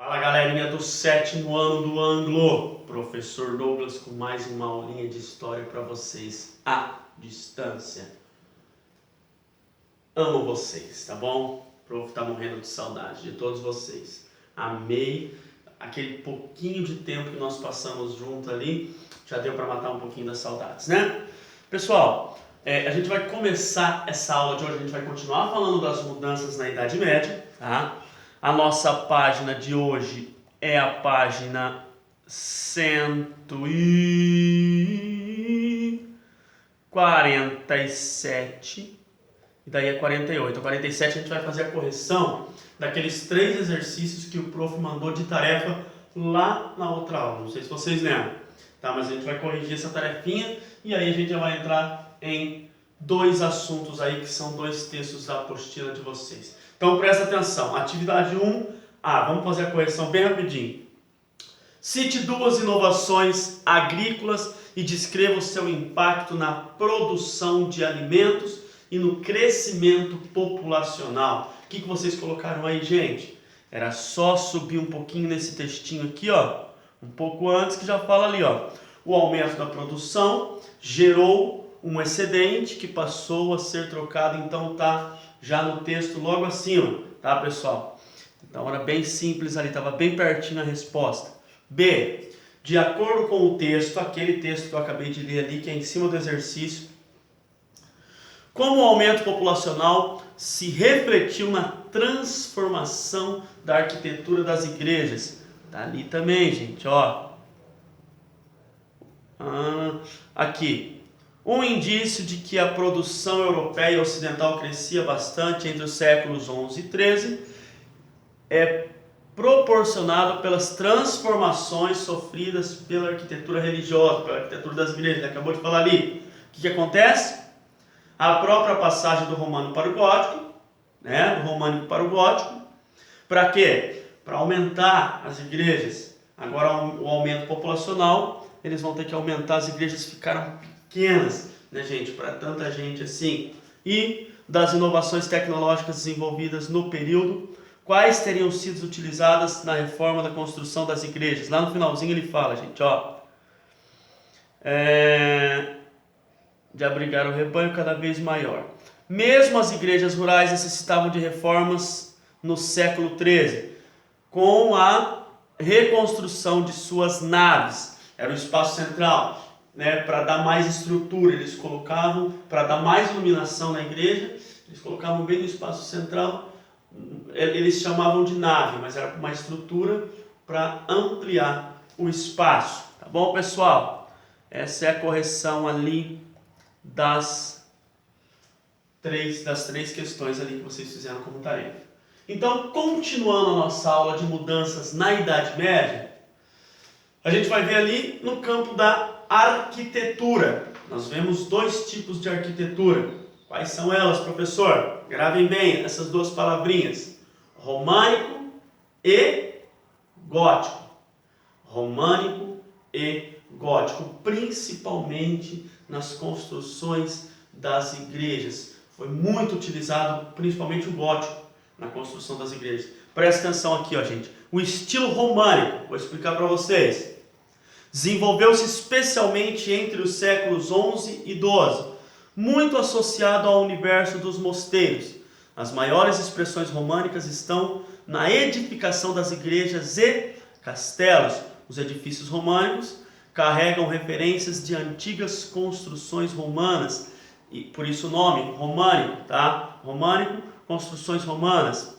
Fala galerinha do 7º ano do Anglo, professor Douglas com mais uma aulinha de história para vocês à distância. Amo vocês, tá bom? O prof tá morrendo de saudade de todos vocês. Amei aquele pouquinho de tempo que nós passamos junto ali, já deu para matar um pouquinho das saudades, né? Pessoal, a gente vai começar essa aula de hoje, a gente vai continuar falando das mudanças na Idade Média, tá? A nossa página de hoje é a página 147, e daí é 48. A 47 a gente vai fazer a correção daqueles 3 exercícios que o prof mandou de tarefa lá na outra aula. Não sei se vocês lembram, tá? Mas a gente vai corrigir essa tarefinha e aí a gente já vai entrar em 2 assuntos aí que são 2 textos da apostila de vocês. Então presta atenção, atividade 1, vamos fazer a correção bem rapidinho. Cite 2 inovações agrícolas e descreva o seu impacto na produção de alimentos e no crescimento populacional. O que vocês colocaram aí, gente? Era só subir um pouquinho nesse textinho aqui, ó, um pouco antes, que já fala ali, ó. O aumento da produção gerou um excedente que passou a ser trocado, então tá já no texto logo acima, tá, pessoal? Então era bem simples ali, estava bem pertinho a resposta. B, de acordo com o texto, aquele texto que eu acabei de ler ali, que é em cima do exercício, como o aumento populacional se refletiu na transformação da arquitetura das igrejas. Tá ali também, gente, ó. Aqui. Um indício de que a produção europeia e ocidental crescia bastante entre os séculos 11 e 13 é proporcionado pelas transformações sofridas pela arquitetura religiosa, pela arquitetura das igrejas. Ele acabou de falar ali. O que acontece? A própria passagem do romano para o gótico, né? Do românico para o gótico. Para quê? Para aumentar as igrejas. Agora o aumento populacional, eles vão ter que aumentar, as igrejas ficaram pequenas, né, gente, para tanta gente assim. E das inovações tecnológicas desenvolvidas no período, quais teriam sido utilizadas na reforma da construção das igrejas? Lá no finalzinho ele fala, gente, ó, de abrigar o rebanho cada vez maior. Mesmo as igrejas rurais necessitavam de reformas no século XIII, com a reconstrução de suas naves. Era o espaço central, né, para dar mais estrutura, eles colocavam, para dar mais iluminação na igreja, eles colocavam bem no espaço central, eles chamavam de nave, mas era uma estrutura para ampliar o espaço, tá bom, pessoal? Essa é a correção ali das três questões ali que vocês fizeram como tarefa. Então, continuando a nossa aula de mudanças na Idade Média, a gente vai ver ali no campo da arquitetura. Nós vemos 2 tipos de arquitetura. Quais são elas, professor? Gravem bem essas 2 palavrinhas. Românico e gótico. Românico e gótico, principalmente nas construções das igrejas. Foi muito utilizado, principalmente o gótico, na construção das igrejas. Presta atenção aqui, ó, gente. O estilo românico, vou explicar para vocês. Desenvolveu-se especialmente entre os séculos 11 e 12, muito associado ao universo dos mosteiros. As maiores expressões românicas estão na edificação das igrejas e castelos. Os edifícios românicos carregam referências de antigas construções romanas, e por isso o nome românico, tá? Românico, construções romanas,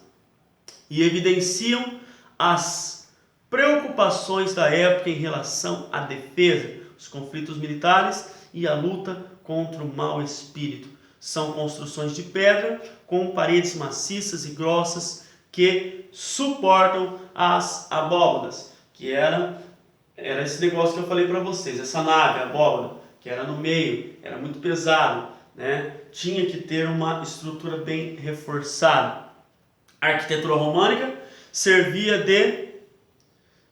e evidenciam as preocupações da época em relação à defesa, os conflitos militares e a luta contra o mau espírito. São construções de pedra com paredes maciças e grossas que suportam as abóbadas, que era esse negócio que eu falei para vocês, essa nave, a abóbada, que era no meio, era muito pesado, né? Tinha que ter uma estrutura bem reforçada. A arquitetura românica servia de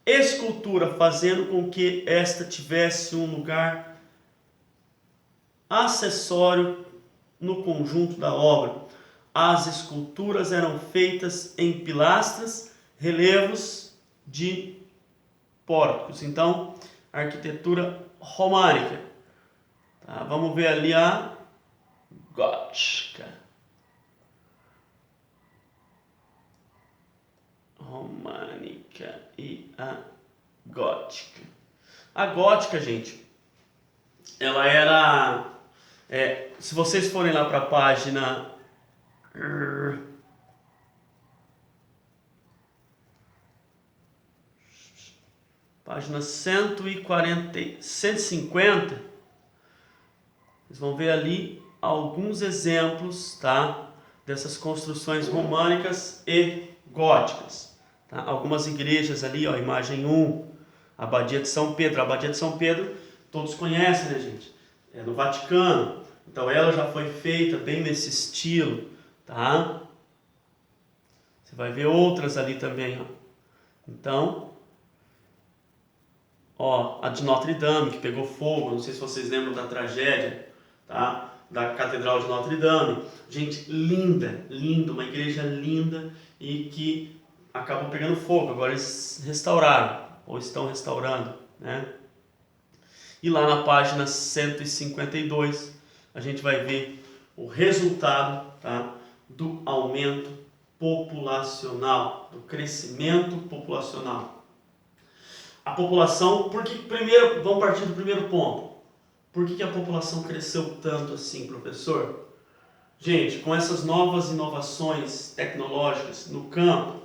escultura, fazendo com que esta tivesse um lugar acessório no conjunto da obra. As esculturas eram feitas em pilastras, relevos de pórticos. Então, arquitetura românica. Tá? Vamos ver ali a gótica. Românica e a gótica. A gótica, gente, ela era... se vocês forem lá para a página... Página 150, vocês vão ver ali alguns exemplos, tá, dessas construções românicas e góticas. Tá? Algumas igrejas ali, ó, imagem 1, a Abadia de São Pedro. A Abadia de São Pedro todos conhecem, né, gente? É no Vaticano. Então ela já foi feita bem nesse estilo, tá? Você vai ver outras ali também, ó. Então... Ó, a de Notre Dame, que pegou fogo, não sei se vocês lembram da tragédia, tá? Da Catedral de Notre Dame. Gente, linda, linda, uma igreja linda e que acabou pegando fogo. Agora eles restauraram, ou estão restaurando, né? E lá na página 152, a gente vai ver o resultado, tá, do aumento populacional, do crescimento populacional. A população, primeiro, vamos partir do primeiro ponto. Por que a população cresceu tanto assim, professor? Gente, com essas novas inovações tecnológicas no campo,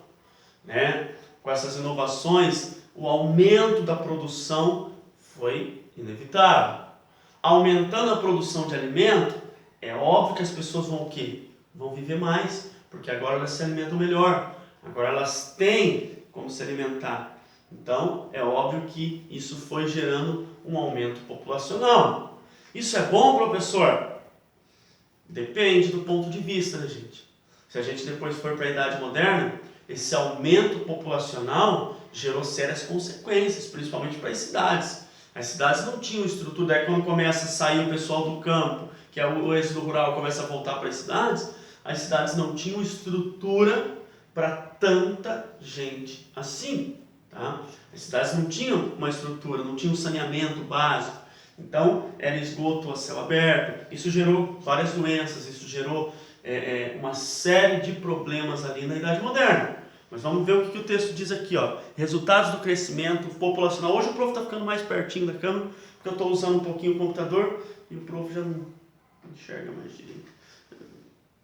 né? Com essas inovações, o aumento da produção foi inevitável. Aumentando a produção de alimento, é óbvio que as pessoas vão o quê? Vão viver mais, porque agora elas se alimentam melhor. Agora elas têm como se alimentar. Então, é óbvio que isso foi gerando um aumento populacional. Isso é bom, professor? Depende do ponto de vista, né, gente? Se a gente depois for para a Idade Moderna, esse aumento populacional gerou sérias consequências, principalmente para as cidades. As cidades não tinham estrutura, daí quando começa a sair o pessoal do campo, que é o êxodo rural, começa a voltar para as cidades não tinham estrutura para tanta gente assim. Tá? As cidades não tinham uma estrutura, não tinham saneamento básico, então era esgoto a céu aberto. Isso gerou várias doenças, isso gerou uma série de problemas ali na Idade Moderna. Mas vamos ver o que o texto diz aqui, ó. Resultados do crescimento populacional. Hoje o prof está ficando mais pertinho da câmera, porque eu estou usando um pouquinho o computador e o prof já não enxerga mais direito.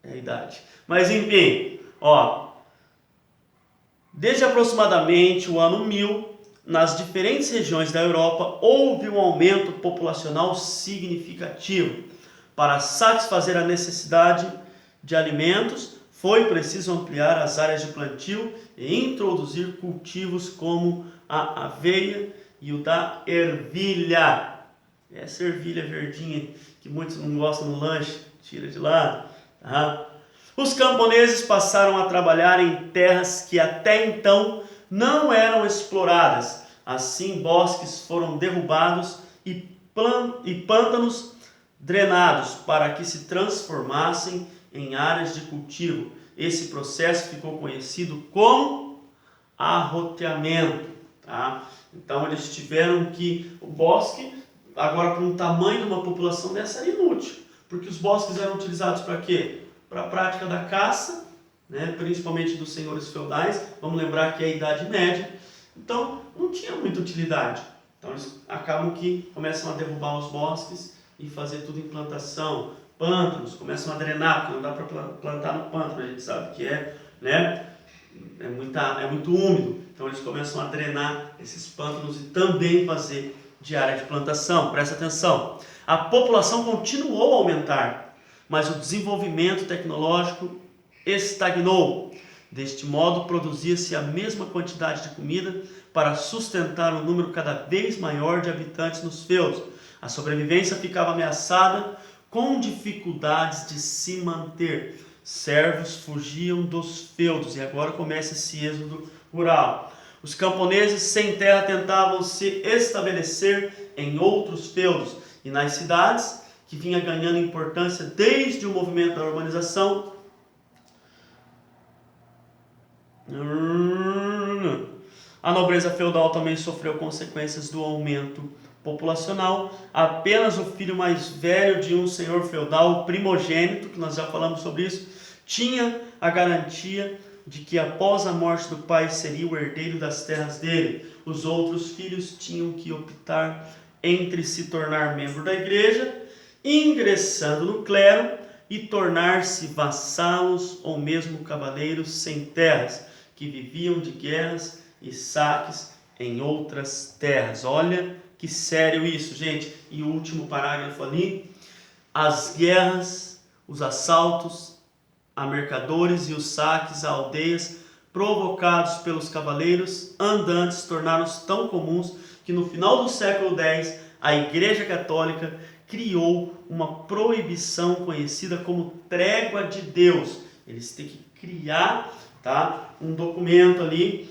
É a idade. Mas enfim, ó. Desde aproximadamente o ano 1000, nas diferentes regiões da Europa, houve um aumento populacional significativo. Para satisfazer a necessidade de alimentos, foi preciso ampliar as áreas de plantio e introduzir cultivos como a aveia e o da ervilha. Essa ervilha verdinha que muitos não gostam no lanche, tira de lá, tá? Os camponeses passaram a trabalhar em terras que até então não eram exploradas. Assim, bosques foram derrubados e pântanos drenados para que se transformassem em áreas de cultivo. Esse processo ficou conhecido como arroteamento. Tá? Então, eles tiveram que... O bosque, agora para um tamanho de uma população dessa, era inútil. Porque os bosques eram utilizados para quê? Para a prática da caça, né, principalmente dos senhores feudais. Vamos lembrar que é a Idade Média. Então, não tinha muita utilidade. Então, eles acabam que começam a derrubar os bosques e fazer tudo em plantação. Pântanos começam a drenar, porque não dá para plantar no pântano, a gente sabe que é, né, é muito úmido. Então, eles começam a drenar esses pântanos e também fazer de área de plantação. Presta atenção. A população continuou a aumentar, mas o desenvolvimento tecnológico estagnou. Deste modo, produzia-se a mesma quantidade de comida para sustentar um número cada vez maior de habitantes nos feudos. A sobrevivência ficava ameaçada com dificuldades de se manter. Servos fugiam dos feudos e agora começa esse êxodo rural. Os camponeses sem terra tentavam se estabelecer em outros feudos e nas cidades, que vinha ganhando importância desde o movimento da urbanização, A nobreza feudal também sofreu consequências do aumento populacional. Apenas o filho mais velho de um senhor feudal, o primogênito, que nós já falamos sobre isso, tinha a garantia de que após a morte do pai seria o herdeiro das terras dele. Os outros filhos tinham que optar entre se tornar membro da igreja, ingressando no clero, e tornar-se vassalos ou mesmo cavaleiros sem terras, que viviam de guerras e saques em outras terras. Olha que sério isso, gente. E o último parágrafo ali: as guerras, os assaltos a mercadores e os saques a aldeias provocados pelos cavaleiros andantes tornaram-se tão comuns que no final do século X a Igreja Católica criou uma proibição conhecida como Trégua de Deus. Eles têm que criar, um documento ali,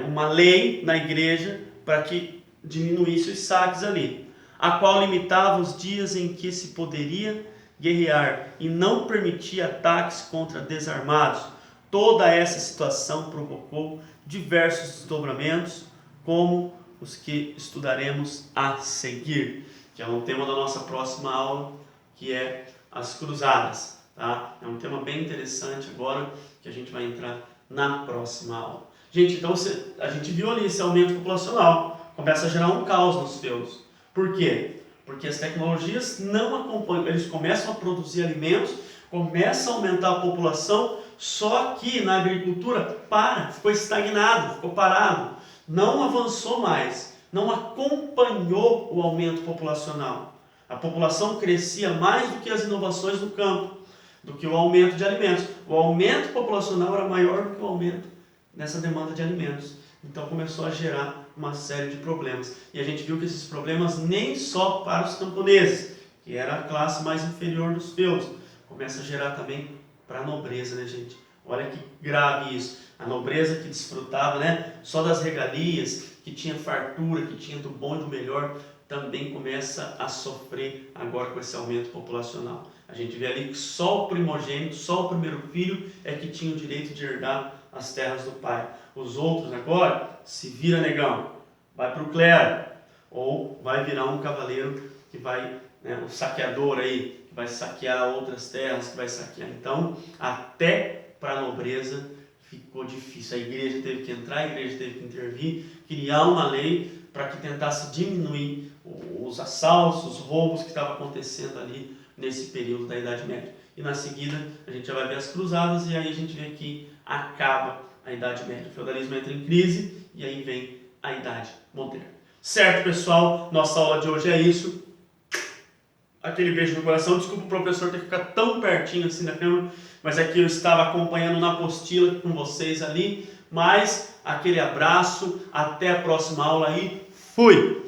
uma lei na igreja para que diminuísse os saques ali, a qual limitava os dias em que se poderia guerrear e não permitia ataques contra desarmados. Toda essa situação provocou diversos desdobramentos, como os que estudaremos a seguir, que é um tema da nossa próxima aula, que é as cruzadas. É um tema bem interessante agora, que a gente vai entrar na próxima aula. Gente, então a gente viu ali esse aumento populacional, começa a gerar um caos nos feudos. Por quê? Porque as tecnologias não acompanham, eles começam a produzir alimentos, começam a aumentar a população, só que na agricultura ficou estagnado, ficou parado, não avançou mais, não acompanhou o aumento populacional. A população crescia mais do que as inovações no campo, do que o aumento de alimentos. O aumento populacional era maior do que o aumento nessa demanda de alimentos. Então começou a gerar uma série de problemas. E a gente viu que esses problemas nem só para os camponeses, que era a classe mais inferior dos feudos, começa a gerar também para a nobreza, né, gente? Olha que grave isso. A nobreza que desfrutava, só das regalias, que tinha fartura, que tinha do bom e do melhor, também começa a sofrer agora com esse aumento populacional. A gente vê ali que só o primogênito, só o primeiro filho é que tinha o direito de herdar as terras do pai. Os outros agora, se vira negão, vai para o clero, ou vai virar um cavaleiro que vai, um saqueador aí, que vai saquear outras terras, que vai saquear. Então, até para a nobreza ficou difícil. A igreja teve que entrar, a igreja teve que intervir, criar uma lei para que tentasse diminuir os assaltos, os roubos que estavam acontecendo ali nesse período da Idade Média. E na seguida a gente já vai ver as cruzadas, e aí a gente vê que acaba a Idade Média. O feudalismo entra em crise e aí vem a Idade Moderna. Certo, pessoal? Nossa aula de hoje é isso. Aquele beijo no coração. Desculpa o professor ter que ficar tão pertinho assim da câmera, mas é que eu estava acompanhando na apostila com vocês ali. Mas aquele abraço, até a próxima aula e fui!